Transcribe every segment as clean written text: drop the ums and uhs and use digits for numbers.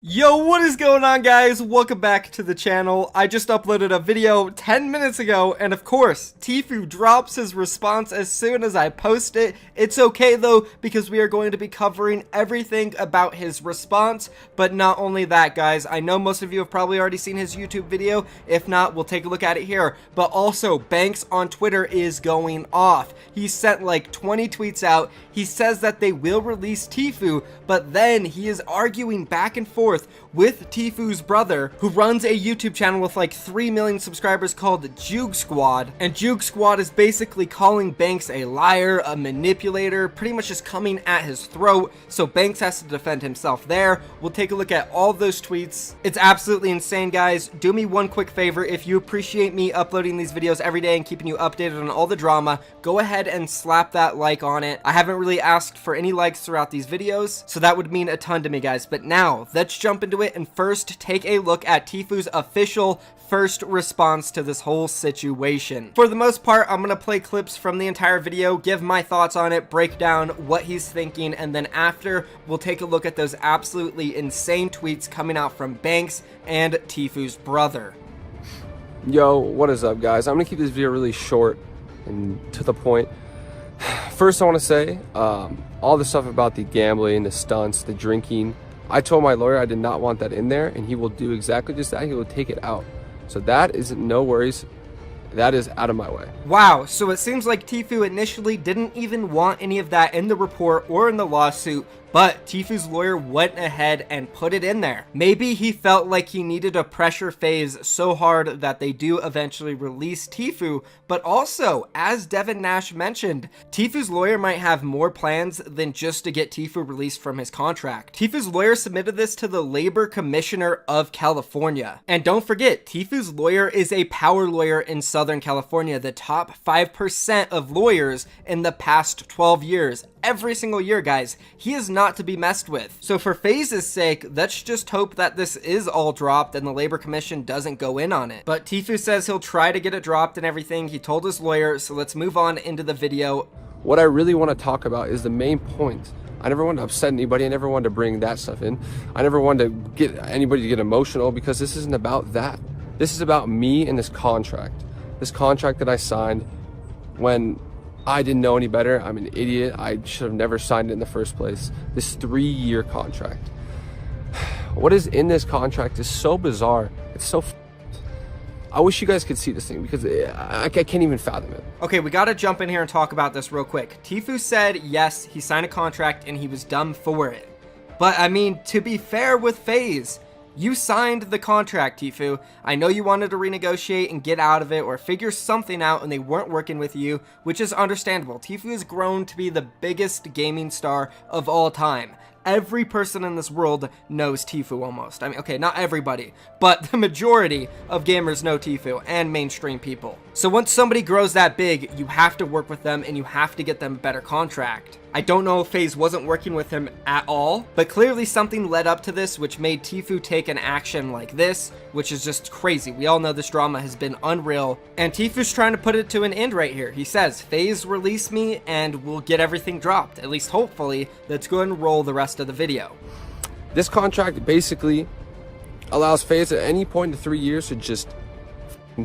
Yo, what is going on, guys? Welcome back to the channel. I just uploaded a video 10 minutes ago, and of course, Tfue drops his response as soon as I post it. It's okay though, because we are going to be covering everything about his response. But not only that, guys, I know most of you have probably already seen his YouTube video. If not, we'll take a look at it here. But also, Banks on Twitter is going off. He sent like 20 tweets out. He says that they will release Tfue, but then he is arguing back and forth with Tfue's brother, who runs a YouTube channel with like 3 million subscribers called Juke Squad. And Juke Squad is basically calling Banks a liar, a manipulator, pretty much just coming at his throat. So Banks has to defend himself there. We'll take a look at all those tweets. It's absolutely insane, guys. Do me one quick favor. If you appreciate me uploading these videos every day and keeping you updated on all the drama, go ahead and slap that like on it. I haven't really asked for any likes throughout these videos, so that would mean a ton to me, guys. But now, let's jump into it and first take a look at Tfue's official first response to this whole situation. For the most part, I'm gonna play clips from the entire video, give my thoughts on it, break down what he's thinking, and then after, we'll take a look at those absolutely insane tweets coming out from Banks and Tfue's brother. Yo, what is up, guys? I'm gonna keep this video really short and to the point. First, I want to say all the stuff about the gambling, the stunts, the drinking, I told my lawyer I did not want that in there, and he will do exactly just that. He will take it out. So that is no worries. That is out of my way. Wow, so it seems like Tfue initially didn't even want any of that in the report or in the lawsuit, but Tfue's lawyer went ahead and put it in there. Maybe he felt like he needed to pressure FaZe so hard that they do eventually release Tfue, but also, as Devin Nash mentioned, Tfue's lawyer might have more plans than just to get Tfue released from his contract. Tfue's lawyer submitted this to the Labor Commissioner of California. And don't forget, Tfue's lawyer is a power lawyer in Southern California, the top 5% of lawyers in the past 12 years. Every single year, guys. He is not to be messed with. So for FaZe's sake, let's just hope that this is all dropped and the Labor Commission doesn't go in on it. But Tfue says he'll try to get it dropped and everything. He told his lawyer, so let's move on into the video. What I really want to talk about is the main point. I never wanted to upset anybody. I never wanted to bring that stuff in. I never wanted to get anybody to get emotional, because this isn't about that. This is about me and this contract. This contract that I signed when I didn't know any better. I'm an idiot. I should have never signed it in the first place. This 3-year contract. What is in this contract is so bizarre. It's so I wish you guys could see this thing, because I can't even fathom it. Okay, we gotta jump in here and talk about this real quick. Tfue said, yes, he signed a contract and he was dumb for it. But I mean, to be fair with FaZe, you signed the contract, Tfue. I know you wanted to renegotiate and get out of it or figure something out, and they weren't working with you, which is understandable. Tfue has grown to be the biggest gaming star of all time. Every person in this world knows Tfue almost. I mean, okay, not everybody, but the majority of gamers know Tfue and mainstream people. So once somebody grows that big, you have to work with them and you have to get them a better contract. I don't know if FaZe wasn't working with him at all, but clearly something led up to this, which made Tfue take an action like this, which is just crazy. We all know this drama has been unreal, and Tfue's trying to put it to an end right here. He says, FaZe release me and we'll get everything dropped, at least hopefully. Let's go ahead and roll the rest of the video. This contract basically allows FaZe at any point in 3 years to just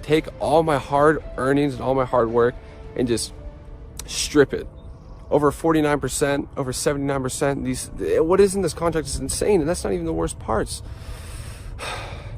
take all my hard earnings and all my hard work and just strip it. Over 49%, over 79%. What is in this contract is insane, and that's not even the worst parts.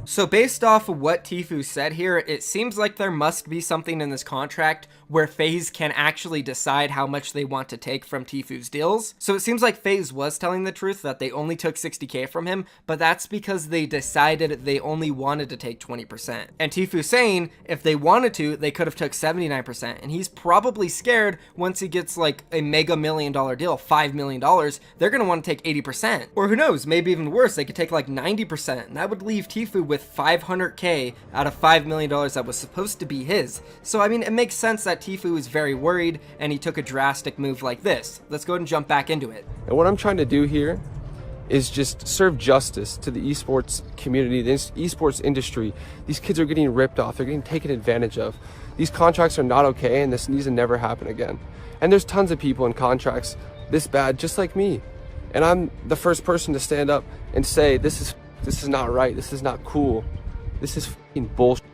So based off of what Tfue said here, it seems like there must be something in this contract where FaZe can actually decide how much they want to take from Tfue's deals. So it seems like FaZe was telling the truth that they only took 60K from him, but that's because they decided they only wanted to take 20%. And Tfue saying if they wanted to, they could have took 79%. And he's probably scared once he gets like a mega $1 million deal, $5 million, they're going to want to take 80%. Or who knows, maybe even worse, they could take like 90%. And that would leave Tfue with 500K out of $5 million that was supposed to be his. So I mean, it makes sense that Tfue is very worried and he took a drastic move like this. Let's go ahead and jump back into it. And what I'm trying to do here is just serve justice to the esports community, the esports industry. These kids are getting ripped off. They're getting taken advantage of. These contracts are not okay, and this needs to never happen again. And there's tons of people in contracts this bad, just like me. And I'm the first person to stand up and say, this is This is not right. This is not cool. This is fucking bullshit.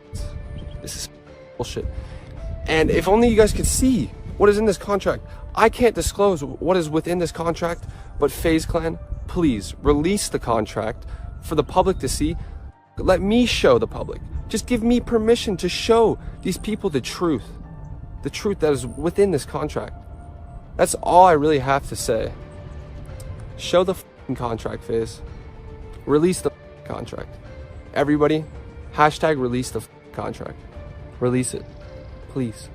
This is bullshit. And if only you guys could see what is in this contract. I can't disclose what is within this contract, but FaZe Clan, please release the contract for the public to see. Let me show the public. Just give me permission to show these people the truth that is within this contract. That's all I really have to say. Show the fucking contract, FaZe. Release the contract. Everybody, hashtag release the contract. Release it, please.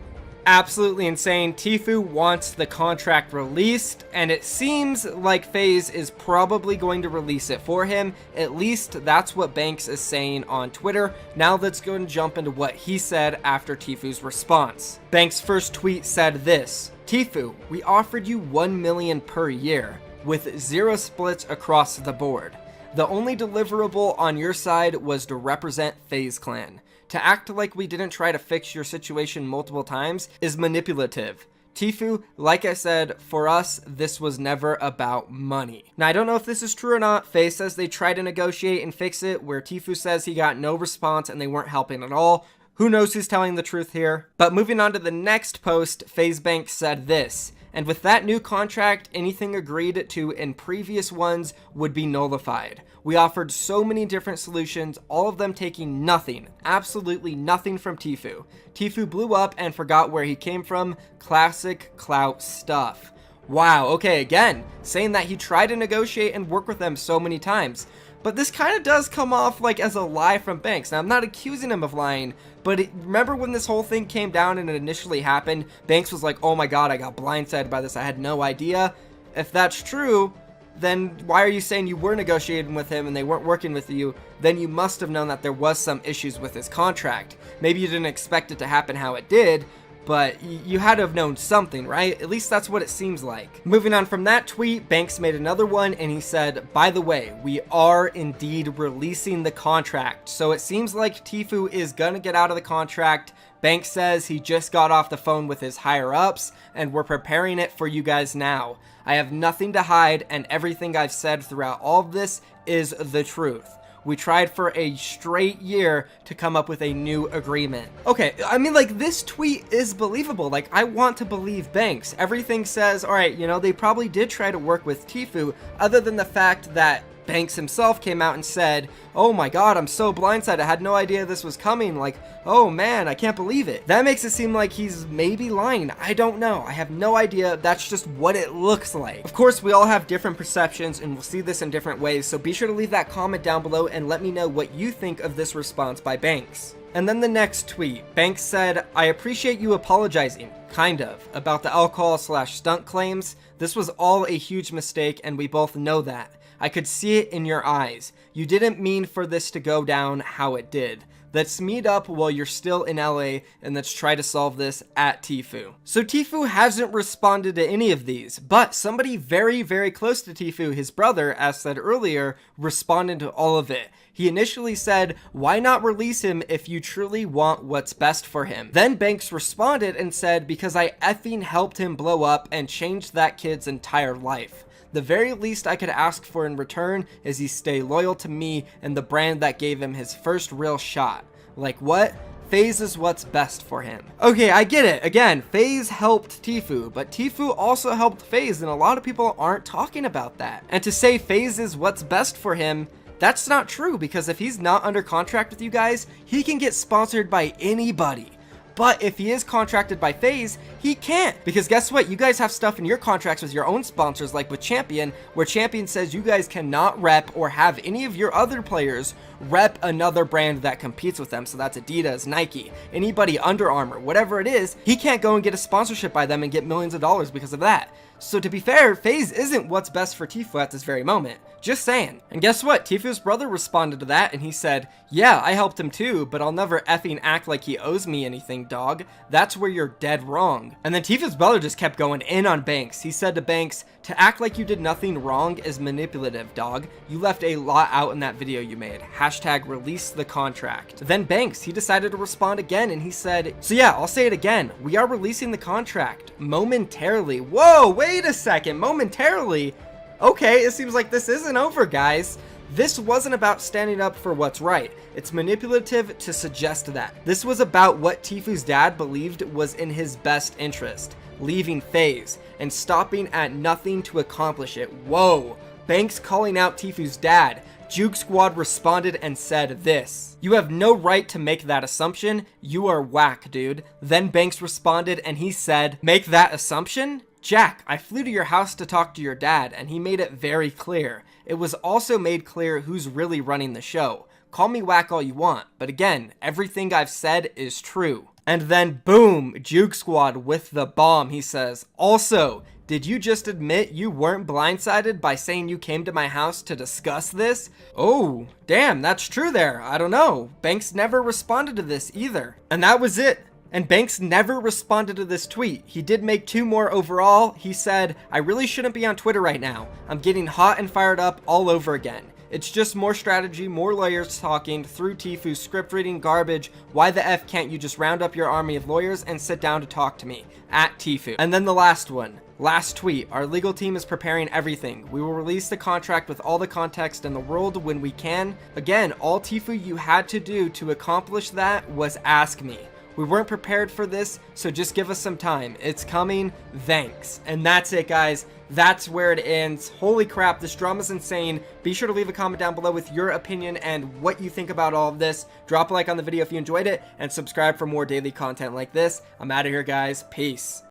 Absolutely insane. Tfue wants the contract released, and it seems like FaZe is probably going to release it for him. At least that's what Banks is saying on Twitter. Now let's go and jump into what he said after Tfue's response. Banks' first tweet said this: Tfue, we offered you 1 million per year with 0 splits across the board. The only deliverable on your side was to represent FaZe Clan. To act like we didn't try to fix your situation multiple times is manipulative. Tfue, like I said, for us, this was never about money. Now, I don't know if this is true or not. FaZe says they tried to negotiate and fix it, where Tfue says he got no response and they weren't helping at all. Who knows who's telling the truth here? But moving on to the next post, FaZe Banks said this: and with that new contract, anything agreed to in previous ones would be nullified. We offered so many different solutions, all of them taking nothing, absolutely nothing from Tfue. Tfue blew up and forgot where he came from. Classic clout stuff. Wow, okay, again, saying that he tried to negotiate and work with them so many times. But this kind of does come off like as a lie from Banks. Now, I'm not accusing him of lying, but remember when this whole thing came down and it initially happened, Banks was like, oh my god, I got blindsided by this, I had no idea. If that's true, then why are you saying you were negotiating with him and they weren't working with you? Then you must have known that there was some issues with his contract. Maybe you didn't expect it to happen how it did, but you had to have known something, right? At least that's what it seems like. Moving on from that tweet, Banks made another one and he said, by the way, we are indeed releasing the contract. So it seems like Tfue is gonna get out of the contract. Banks says he just got off the phone with his higher ups and we're preparing it for you guys now. I have nothing to hide and everything I've said throughout all of this is the truth. We tried for a straight year to come up with a new agreement. Okay, I mean, like, this tweet is believable. Like, I want to believe Banks. Everything says, all right, you know, they probably did try to work with Tfue, other than the fact that Banks himself came out and said, oh my god, I'm so blindsided, I had no idea this was coming, like, oh man, I can't believe it. That makes it seem like he's maybe lying. I don't know, I have no idea, that's just what it looks like. Of course, we all have different perceptions and we'll see this in different ways, so be sure to leave that comment down below and let me know what you think of this response by Banks. And then the next tweet, Banks said, I appreciate you apologizing, kind of, about the alcohol/stunt claims. This was all a huge mistake and we both know that. I could see it in your eyes. You didn't mean for this to go down how it did. Let's meet up while you're still in LA and let's try to solve this at Tfue. So Tfue hasn't responded to any of these, but somebody very, very close to Tfue, his brother, as said earlier, responded to all of it. He initially said, why not release him if you truly want what's best for him? Then Banks responded and said, because I effing helped him blow up and changed that kid's entire life. The very least I could ask for in return is he stay loyal to me and the brand that gave him his first real shot. Like what? FaZe is what's best for him. Okay, I get it. Again, FaZe helped Tfue, but Tfue also helped FaZe, and a lot of people aren't talking about that. And to say FaZe is what's best for him, that's not true, because if he's not under contract with you guys, he can get sponsored by anybody. But if he is contracted by FaZe, he can't. Because guess what? You guys have stuff in your contracts with your own sponsors, like with Champion, where Champion says you guys cannot rep or have any of your other players rep another brand that competes with them. So that's Adidas, Nike, anybody, Under Armour, whatever it is. He can't go and get a sponsorship by them and get millions of dollars because of that. So to be fair, FaZe isn't what's best for Tfue at this very moment. Just saying. And guess what? Tfue's brother responded to that and he said, yeah, I helped him too, but I'll never effing act like he owes me anything, dog. That's where you're dead wrong. And then Tfue's brother just kept going in on Banks. He said to Banks, to act like you did nothing wrong is manipulative, dog. You left a lot out in that video you made. Hashtag release the contract. Then Banks, he decided to respond again and he said, so yeah, I'll say it again. We are releasing the contract momentarily. Whoa, wait a second, momentarily? Okay, it seems like this isn't over, guys. This wasn't about standing up for what's right. It's manipulative to suggest that. This was about what Tfue's dad believed was in his best interest, leaving FaZe and stopping at nothing to accomplish it. Whoa, Banks calling out Tfue's dad. Juke Squad responded and said this: "You have no right to make that assumption. You are whack, dude." Then Banks responded and he said, "Make that assumption? Jack, I flew to your house to talk to your dad and he made it very clear. It was also made clear who's really running the show. Call me whack all you want, but again, everything I've said is true." And then boom, Juke Squad with the bomb. He says, "Also, did you just admit you weren't blindsided by saying you came to my house to discuss this?" Oh, damn, that's true there. I don't know. Banks never responded to this either. And that was it. And Banks never responded to this tweet. He did make 2 more overall. He said, "I really shouldn't be on Twitter right now. I'm getting hot and fired up all over again. It's just more strategy, more lawyers talking through Tfue, script reading garbage. Why the F can't you just round up your army of lawyers and sit down to talk to me? At Tfue." And then the last one. Last tweet: "Our legal team is preparing everything. We will release the contract with all the context in the world when we can." Again, all Tfue you had to do to accomplish that was ask me. We weren't prepared for this, so just give us some time. It's coming. Thanks. And that's it, guys. That's where it ends. Holy crap, this drama's insane. Be sure to leave a comment down below with your opinion and what you think about all of this. Drop a like on the video if you enjoyed it, and subscribe for more daily content like this. I'm out of here, guys. Peace.